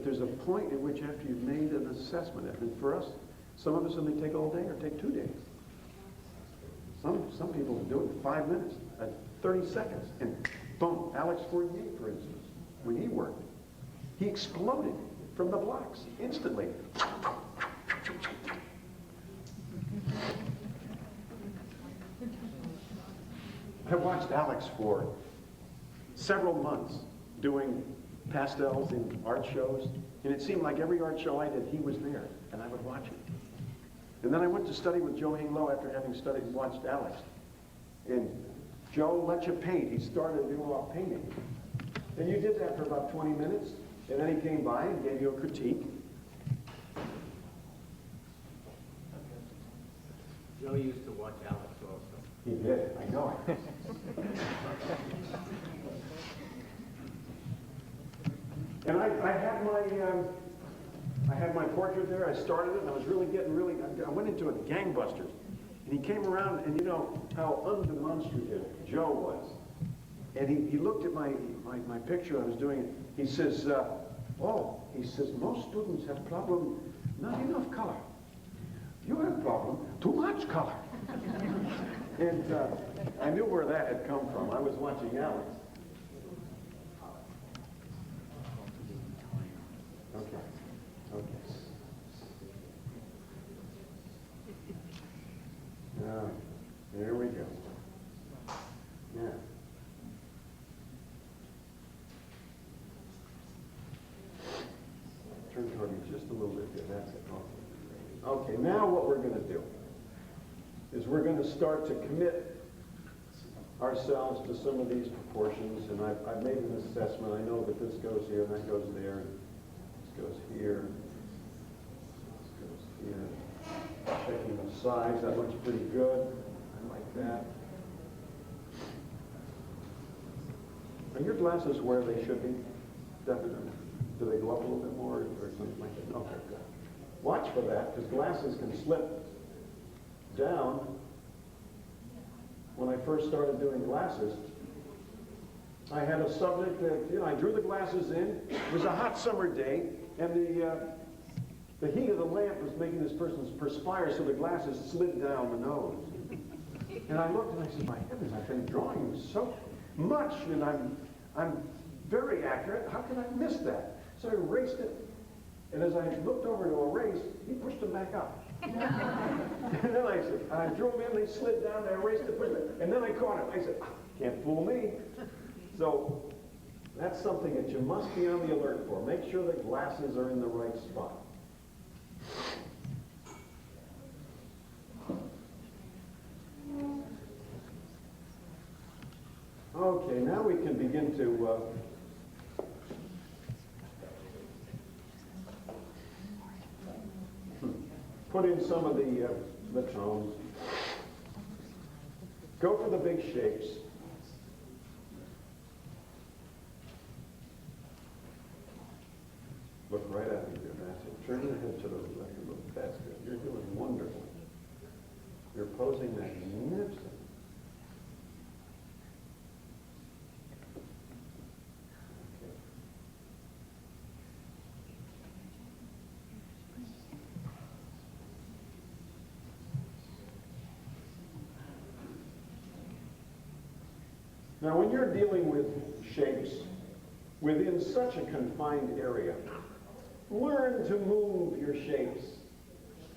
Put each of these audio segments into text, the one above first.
But there's a point at which after you've made an assessment, and for us, some of us it may take all day or take 2 days. Some people do it in 5 minutes, 30 seconds, and boom. Alex Fournier, for instance, when he worked, he exploded from the blocks instantly. I watched Alex for several months doing pastels in art shows, and it seemed like every art show I did, he was there, and I would watch it. And then I went to study with Joe Hing-Lo after having watched Alex. And Joe let you paint. He started doing a lot of painting. And you did that for about 20 minutes, and then he came by and gave you a critique. Joe used to watch Alex also. He did, I know it. And I had my portrait there. I started it, and I was really I went into it gangbusters. And he came around, and you know how undemonstrative Joe was. And he looked at my picture I was doing it. He says, most students have problem, not enough color. You have problem, too much color. And I knew where that had come from. I was watching Alex. Okay. There we go. Yeah. Turn toward me just a little bit here. That's it. Okay, now what we're going to do is we're going to start to commit ourselves to some of these proportions, and I've made an assessment. I know that this goes here, and that goes there, and this goes here, this goes here. Checking the size, that looks pretty good. I like that. Are your glasses where they should be? Definitely. Do they go up a little bit more or something like that? Okay, good. Watch for that, because glasses can slip down. When I first started doing glasses, I had a subject that, I drew the glasses in. It was a hot summer day, and the heat of the lamp was making this person perspire, so the glasses slid down the nose. And I looked and I said, my heavens, I've been drawing so much, and I'm very accurate. How could I miss that? So I erased it. And as I looked over to erase, he pushed them back up. And then I drew them in, they slid down, I erased it, pushed it. And then I caught it. I said, can't fool me. So that's something that you must be on the alert for. Make sure that glasses are in the right spot. Okay, now we can begin to put in some of the tones. Go for the big shapes. Look right at me there, that's it. Turn your head to the left a little. That's good. You're doing wonderfully. You're posing magnificent. Now, when you're dealing with shapes within such a confined area, learn to move your shapes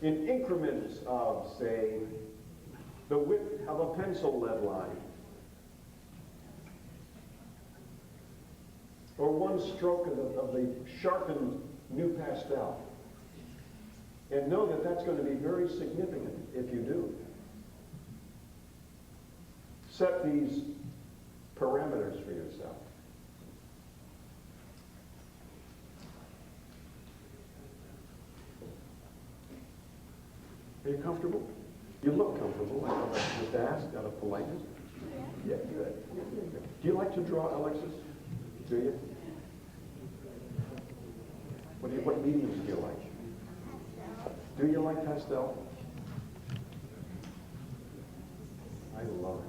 in increments of, say, the width of a pencil lead line, or one stroke of the sharpened new pastel. And know that that's going to be very significant if you do. Set these parameters for yourself. Are you comfortable? You look comfortable. I just asked out of politeness. Yeah, good. Do you like to draw, Alexis? Do you? What mediums do you like? Do you like pastel? I love it.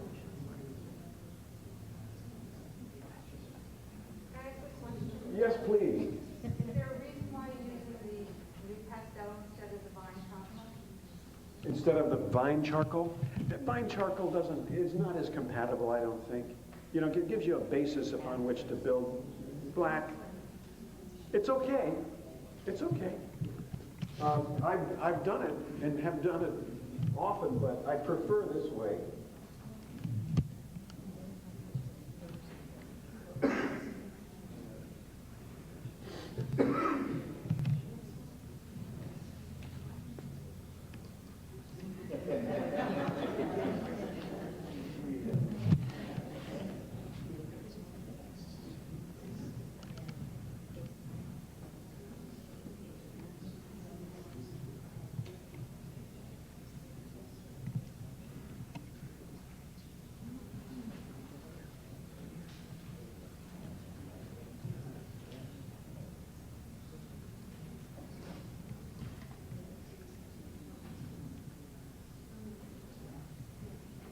Can I ask a question? Yes, please. Is there a reason instead of the vine charcoal. The vine charcoal is not as compatible, I don't think. You know, it gives you a basis upon which to build. Black, it's okay. It's okay. I've done it and have done it often, but I prefer this way.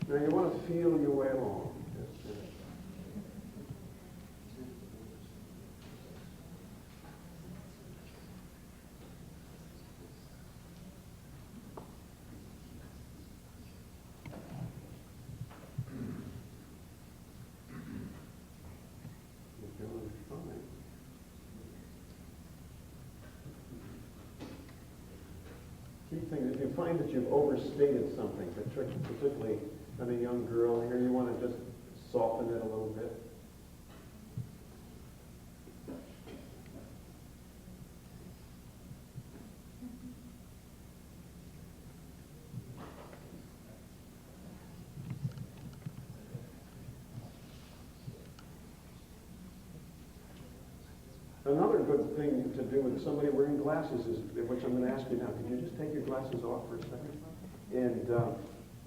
Now you want to feel your way along. You're doing fine. Key thing is you find that you've overstated something, particularly on a young girl here, you want to just soften it a little bit. Another good thing to do with somebody wearing glasses is, which I'm going to ask you now, could you just take your glasses off for a second? And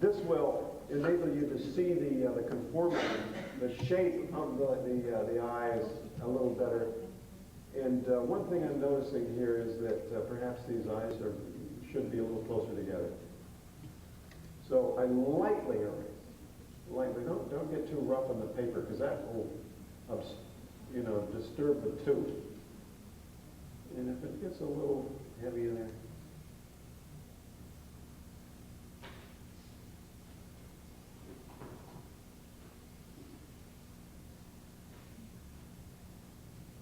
this will enable you to see the conformity, the shape of the eyes a little better. And one thing I'm noticing here is that perhaps these eyes should be a little closer together. So I lightly erase. Lightly, don't get too rough on the paper because that will, disturb the tooth. And if it gets a little heavy in there.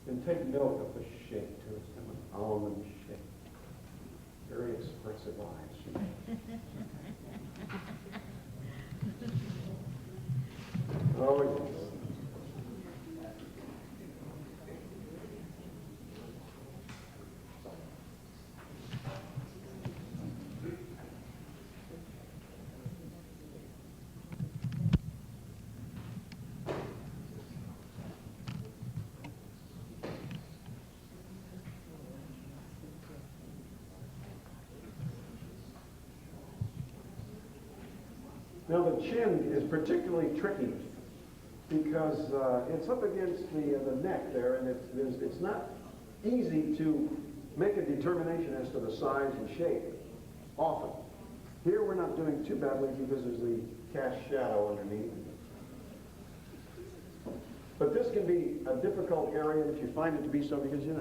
And take note of the shape too. It's kind of an almond shape. Very expressive eyes. Oh yes. Now the chin is particularly tricky because it's up against the neck there, and it's not easy to make a determination as to the size and shape often. Here we're not doing too badly because there's the cast shadow underneath. But this can be a difficult area if you find it to be so because you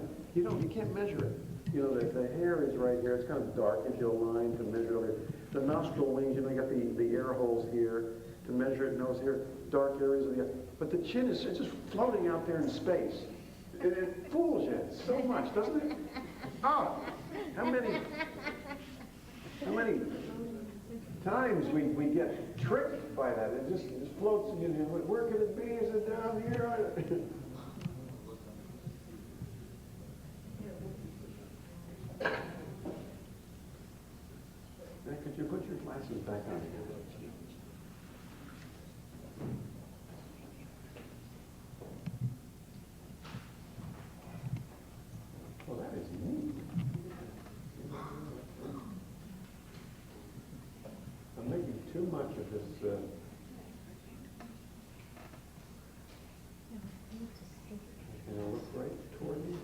can't measure it. You know, the hair is right here. It's kind of dark if you align to measure over here. The nostril wings, you got the air holes here to measure it, nose here, dark areas of the eye. But the chin is just floating out there in space. It fools you so much, doesn't it? Oh, how many times we get tricked by that? It just floats, and where could it be? Is it down here? Now, could you put your glasses back on again? Well, that is neat. I'm making too much of this. Can I look right toward you?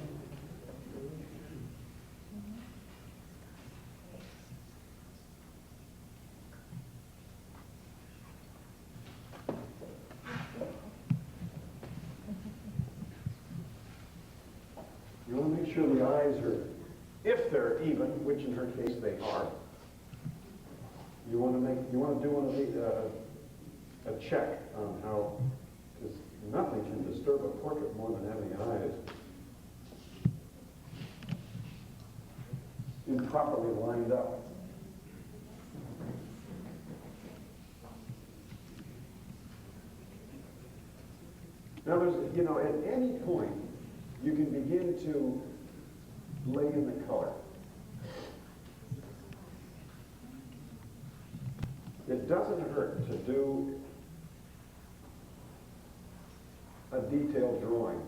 You want to make sure the eyes are, if they're even, which in her case they are, You want to do one of these, a check on how, because nothing can disturb a portrait more than having eyes improperly lined up. Now, at any point, you can begin to lay in the color. It doesn't hurt to do a detailed drawing.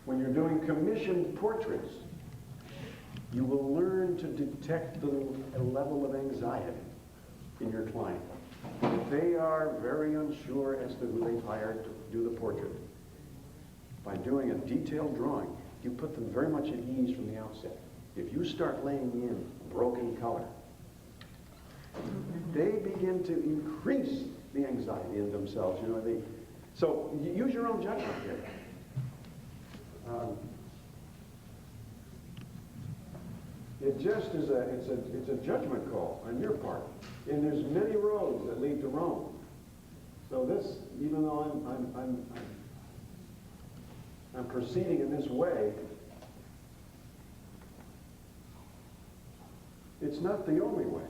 When you're doing commissioned portraits, you will learn to detect the level of anxiety in your client. If they are very unsure as to who they've hired to do the portrait, by doing a detailed drawing, you put them very much at ease from the outset. If you start laying in broken color, they begin to increase the anxiety in themselves. So use your own judgment here. It just is it's a judgment call on your part. And there's many roads that lead to Rome. So this, even though I'm proceeding in this way, it's not the only way.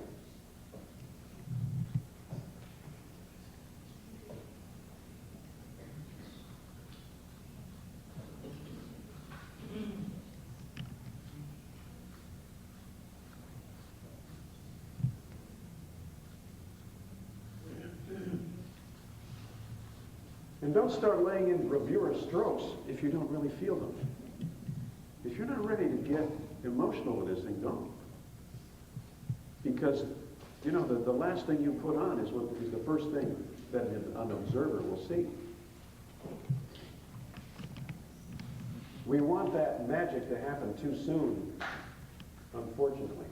And don't start laying in bravura strokes if you don't really feel them. If you're not ready to get emotional with this thing, don't. Because, the last thing you put on is the first thing that an observer will see. We want that magic to happen too soon, unfortunately.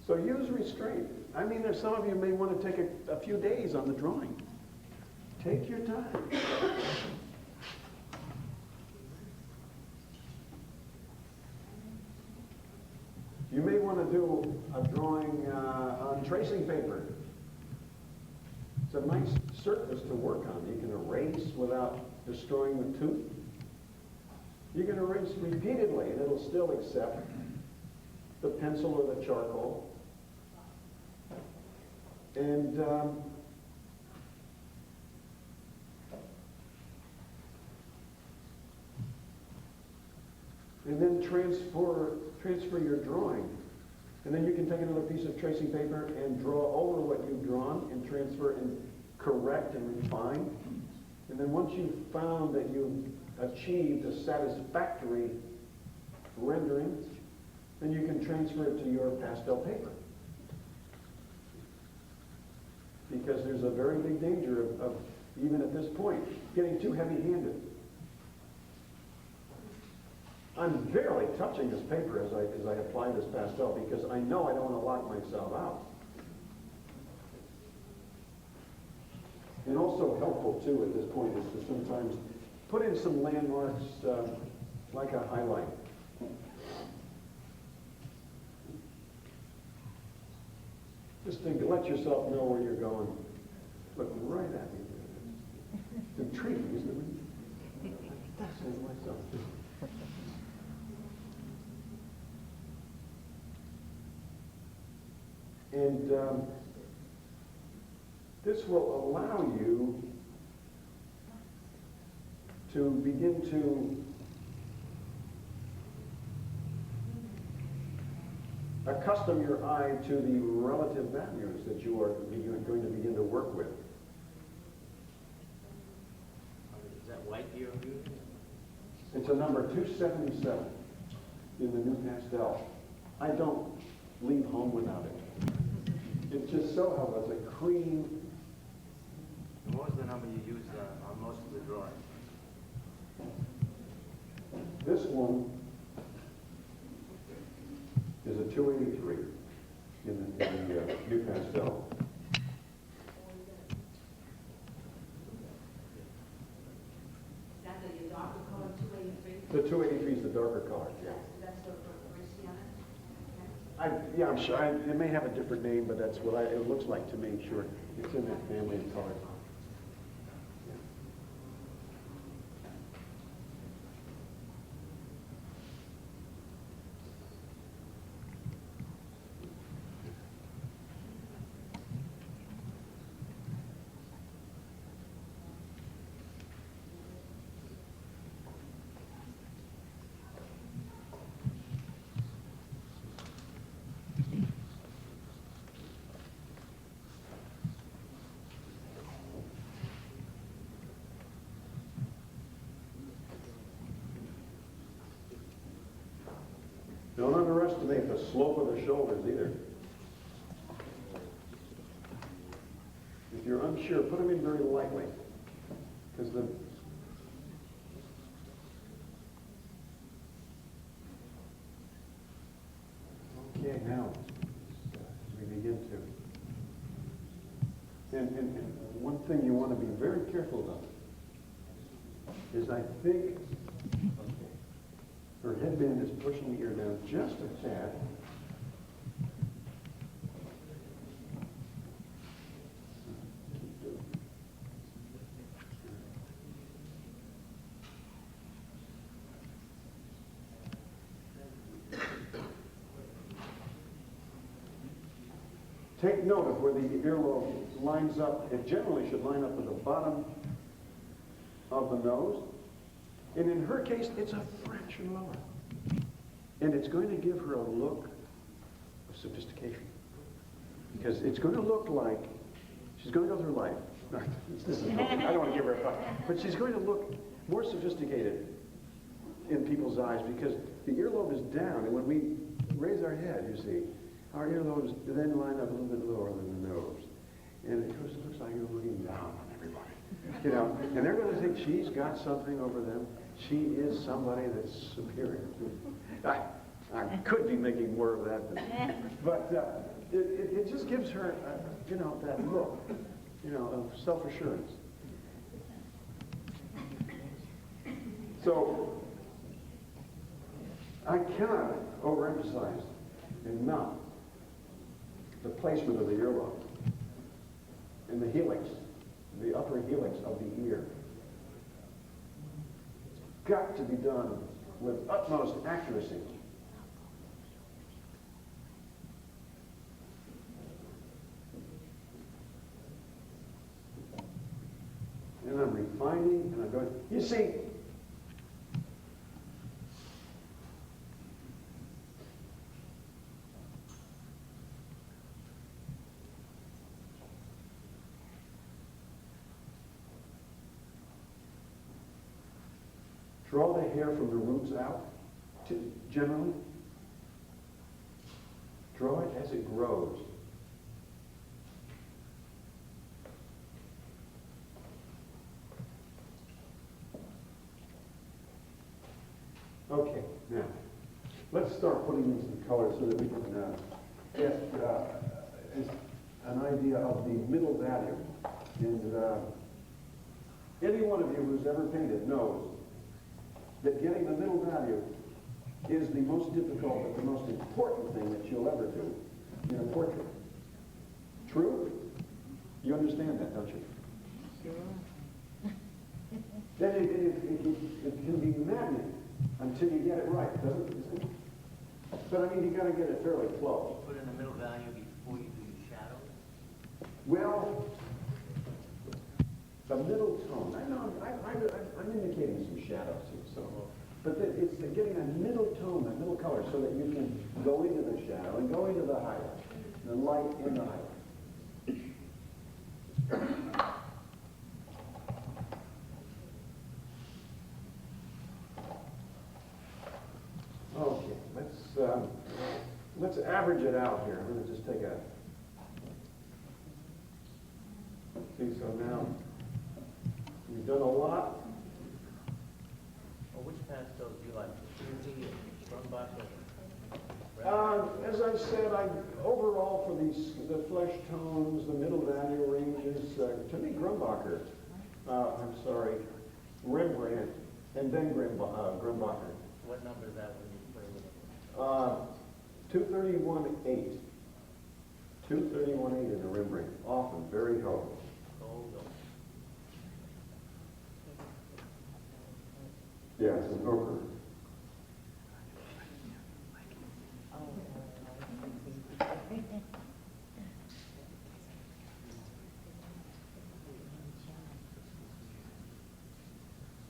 So use restraint. There's some of you may want to take a few days on the drawing. Take your time. You may want to do a drawing on tracing paper. It's a nice surface to work on. You can erase without destroying the tooth. You can erase repeatedly and it'll still accept the pencil or the charcoal. And then transfer your drawing. And then you can take another piece of tracing paper and draw over what you've drawn and transfer and correct and refine. And then once you've found that you've achieved a satisfactory rendering, then you can transfer it to your pastel paper. Because there's a very big danger of even at this point, getting too heavy-handed. I'm barely touching this paper as I apply this pastel because I know I don't want to lock myself out. And also helpful, too, at this point is to sometimes put in some landmarks like a highlight. Just to let yourself know where you're going. Look right at me. It's intriguing, isn't it? That's myself. And this will allow you to begin to accustom your eye to the relative values that you are going to begin to work with. Is that white you're using? It's a number 277 in the new pastel. I don't leave home without it. It just so helps. It's a cream. And what was the number you used on most of the drawings? This one is a 283 in the new pastel. Is that the darker color The 283 is the darker color, yeah. That's the sienna? Okay. Yeah, I'm sure, it may have a different name, but that's what it looks like to me, sure. It's in that family of colors. Don't underestimate the slope of the shoulders either. If you're unsure, put them in very lightly. Because the okay, now we begin to. And one thing you want to be very careful of is I think her headband is pushing the ear down just a tad. Take note of where the earlobe lines up. It generally should line up at the bottom of the nose. And in her case, it's a fraction lower. And it's going to give her a look of sophistication. Because it's going to look like she's going to go through life. I don't want to give her a thought. But she's going to look more sophisticated in people's eyes because the earlobe is down. And when we raise our head, you see, our earlobes then line up a little bit lower than the nose. And it looks like you're looking down on everybody. You know, and they're going to think she's got something over them. She is somebody that's superior. I could be making more of that, but it just gives her, you know, that look, you know, of self-assurance. So I cannot overemphasize enough the placement of the earlobe and the helix, the upper helix of the ear. It's got to be done with utmost accuracy. And I'm refining, and I'm going, you see, draw the hair from the roots out, generally. Draw it as it grows. Okay, now, let's start putting in some color so that we can get an idea of the middle value. And any one of you who's ever painted knows that getting the middle value is the most difficult but the most important thing that you'll ever do in a portrait. True? You understand that, don't you? Sure. Then it can be maddening until you get it right, doesn't it? But I mean, you got to get it fairly close. Put in the middle value before you do your shadows? Well, the middle tone. I know I'm indicating some shadows here, so. But it's getting a middle tone, a middle color, so that you can go into the shadow and go into the highlight, the light in the highlight. Okay, let's average it out here. I'm going to just take a. See, so now we've done a lot. Well, which pastels do you like? Pastel? As I said, overall for the flesh tones, the middle value ranges, to me Grumbacher, Rembrandt and then Grumbacher. What number is that when you play with it? 231.8. 231.8 in the rim ring. Often very low. Gold, Yeah, it's an ochre.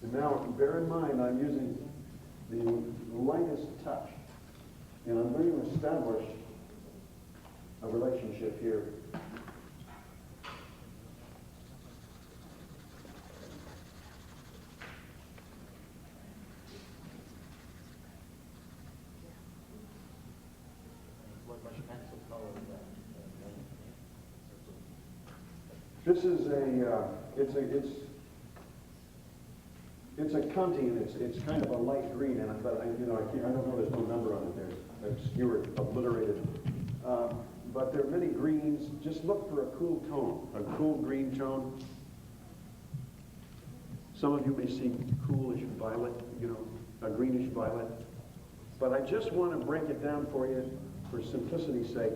And now, bear in mind, I'm using the lightest touch, and I'm going to establish a relationship here. what much pencil color is that? This is it's a Conti, and it's kind of a light green, and but I don't know, there's no number on it there, obscured, obliterated. But there are many greens. Just look for a cool tone, a cool green tone. Some of you may see coolish violet, a greenish violet. But I just want to break it down for you for simplicity's sake.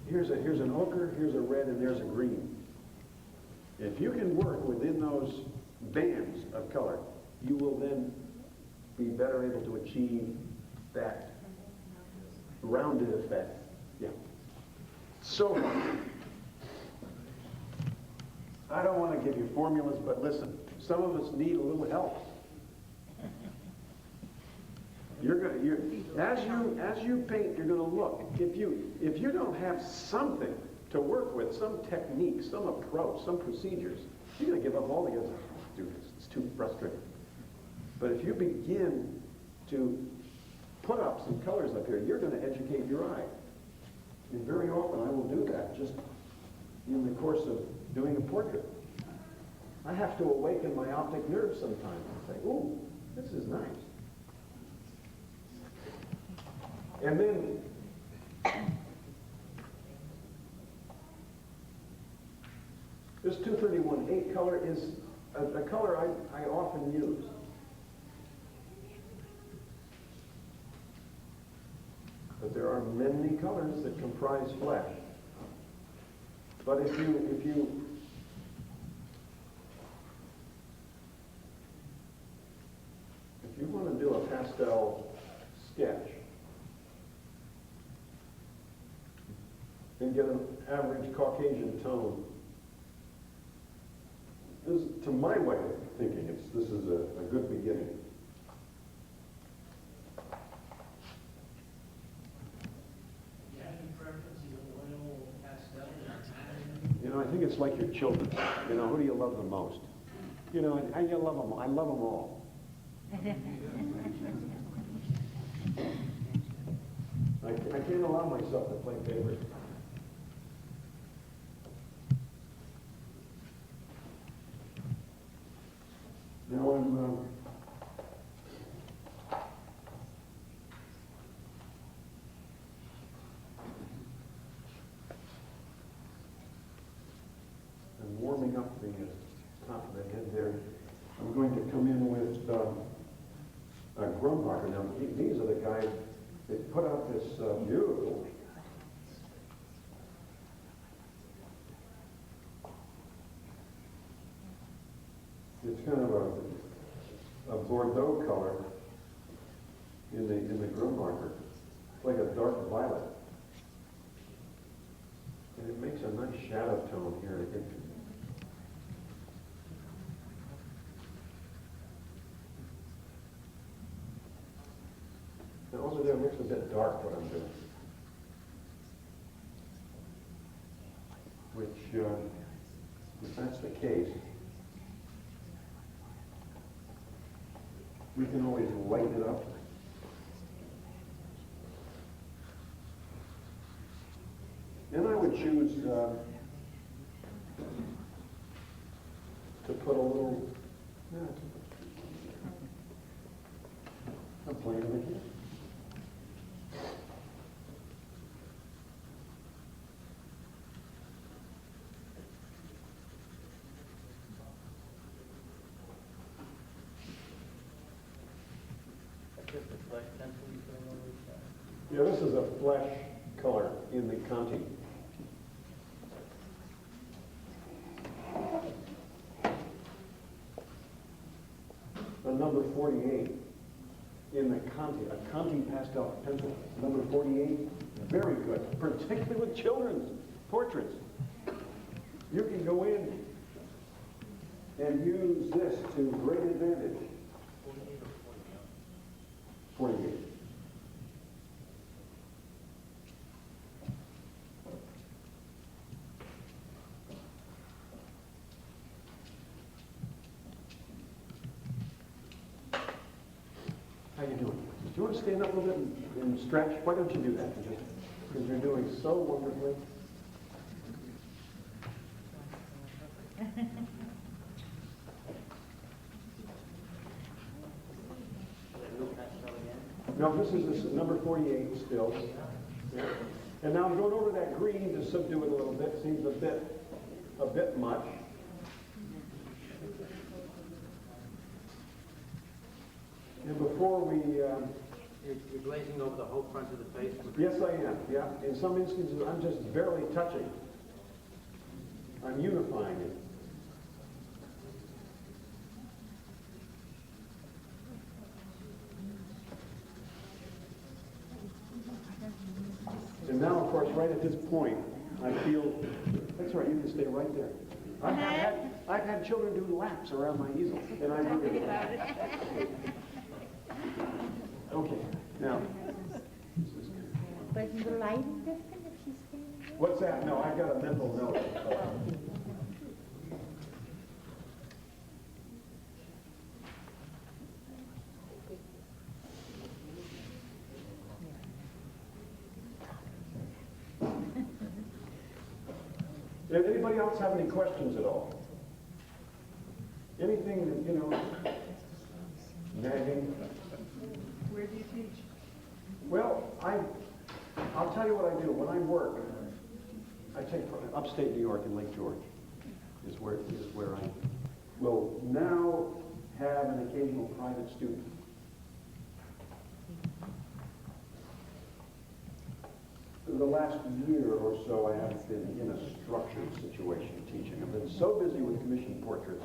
Here's an ochre, here's a red, and there's a green. If you can work within those bands of color, you will then be better able to achieve that rounded effect. Yeah. So, I don't want to give you formulas, but listen, some of us need a little help. As you paint, you're going to look. If you don't have something to work with, some technique, some approach, some procedures, you're going to give up altogether. Oh, dude, it's too frustrating. But if you begin to put up some colors up here, you're going to educate your eye. And very often I will do that just in the course of doing a portrait. I have to awaken my optic nerve sometimes and say, ooh, this is nice. And then this 231.8 color is a color I often use. But there are many colors that comprise flesh. But if you want to do a pastel sketch and get an average Caucasian tone, this, to my way of thinking, this is a good beginning. I think it's like your children. Who do you love the most? I love them. I love them all. I can't allow myself to play favorite. Now I'm warming up the top of the head there. I'm going to come in with Grumbacher. Now, these are the guys that put out this beautiful. It's kind of a Bordeaux color in the Grumbacher. It's like a dark violet. And it makes a nice shadow tone here. Now over there looks a bit dark, what I'm doing. Which, if that's the case, we can always lighten it up. And I would choose to put a little, I'm playing with it. flesh pencil you put over each side? Yeah, this is a flesh color in the Conti. The number 48 in the Conti, a Conti pastel pencil. Number 48, very good, particularly with children's portraits. You can go in and use this to great advantage. 48 or 48. How you doing? Do you want to stand up a little bit and stretch? Why don't you do that? Because you're doing so wonderfully. No, this is number 48 still. Yeah. And now I'm going over that green to subdue it a little bit. Seems a bit much. And before we... You're glazing over the whole front of the face? Yes, I am. Yeah. In some instances, I'm just barely touching. I'm unifying it. And now, of course, right at this point, I feel, that's right, you can stay right there. I've had children do laps around my easel, and I look at it. Okay, now. But is the lighting different if she's standing there? What's that? No, I've got a mental note. Does anybody else have any questions at all? Anything that, you know, nagging? Where do you teach? Well, I'll tell you what I do. When I work, I take upstate New York in Lake George is where I will now have an occasional private student. The last year or so, I haven't been in a structured situation teaching. I've been so busy with commissioned portraits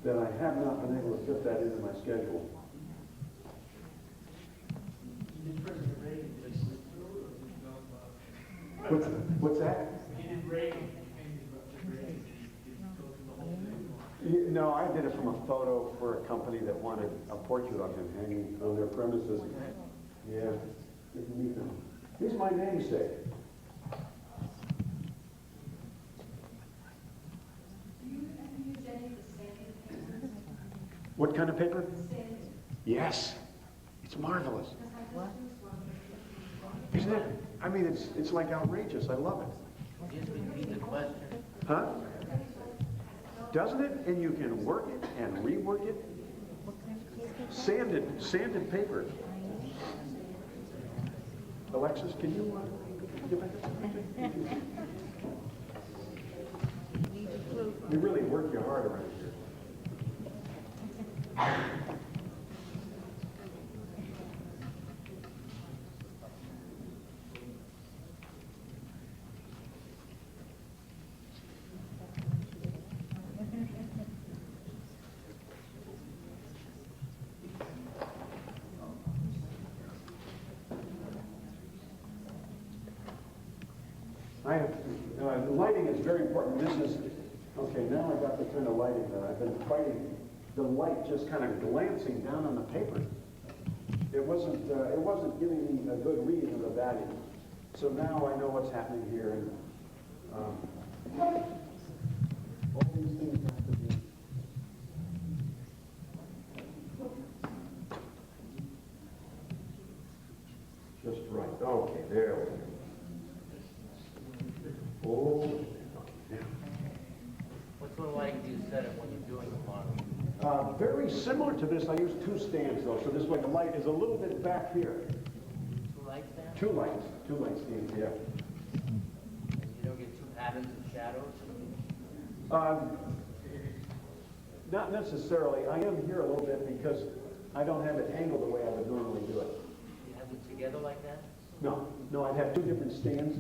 that I have not been able to fit that into my schedule. What's that? No, I did it from a photo for a company that wanted a portrait of him hanging on their premises. Yeah, didn't need them. He's my namesake. What kind of paper? Yes. It's marvelous. Isn't it? I mean, it's like outrageous. I love it. Just repeat the question. Huh? Doesn't it? And you can work it and rework it. Sanded paper. Alexis, can you get back up? You really work your heart around here. The lighting is very important. This is, okay, now I got the kind of lighting that I've been fighting. The light just kind of glancing down on the paper. It wasn't giving me a good read of the value. So now I know what's happening here. And all these things have to be just right. Okay, there we go. Oh, yeah. What sort of lighting do you set it when you're doing the model? Very similar to this. I use two stands though, so this way the light is a little bit back here. Two lights there? Two light stands, yeah. And you don't get two patterns of shadows? Not necessarily. I am here a little bit because I don't have it angled the way I would normally do it. You have them together like that? No, I'd have two different stands.